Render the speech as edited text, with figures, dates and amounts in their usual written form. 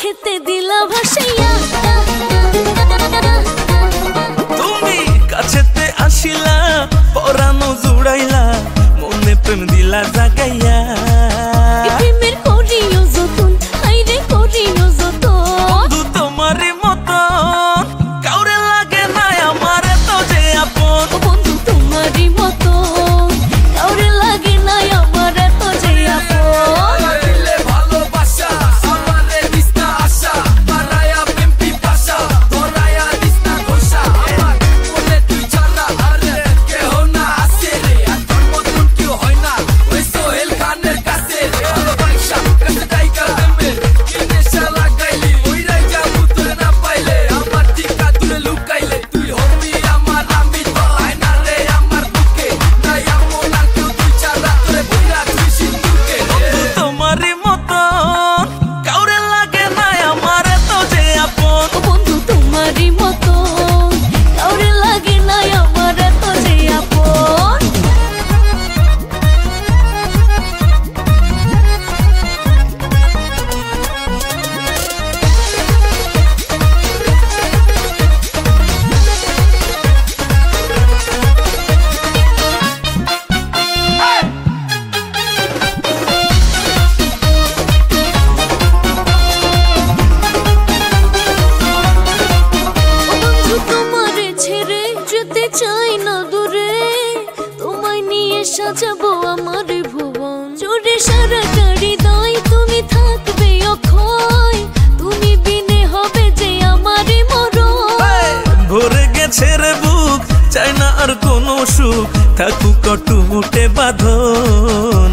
চোখেতে দিলা ভাসাইয়া তুমি কাছেতে আসিলা পরানো জুড়াইলা মনে প্রেম দিলা জাগাইয়া প্রেমের করিও যতন আইরে করিও যতন বন্ধু তোমারই মতন কাউরে লাগে না আমার তো যে আপন বন্ধু তোমারই মতন কাউরে লাগে না আমার তো যে আপন দিলে ভালোবাসা আমারে দিস্তা আশা বারায়া পিম্পি পাশা ধরায়া দিস্তা ঘোষা আমার মনে তুই ছাড়া আরে কেহ না আসে রে আর তোর মতন কেউ হয় না ওই সোহেল খানের কাছে রে ভালোবাসা কাছে টাইকা দেবে কি নেশা লাগাইলি ওই রাইজা মুতরে না পাইলে আমার টিকা তুলে লুকাইলে তুই হবি আমার আমি তো হয় না রে আমার বুকে নাই এমন আর কেউ তুই ছাড়া তোরে বুইরা তুই সিন্ধুকে রে তোমারই মতন কাউরে লাগে না আমার তো যে আপন বন্ধু তোমারই মতন কাউরে লাগে না আমার তো যে আপন বন্ধু তোমারে ছেড়ে যেতে চাই না দূরে তোমায় নিয়ে সাজাবো আমার ভুবন জোরে সারা হৃদয় তুমি থাকবে অক্ষয় তুমি বিনে হবে যে আমারই মরণ ভরে গেছে রে বুক চাই না আর কোনো সুখ থাকুক টুমুটে বাঁধন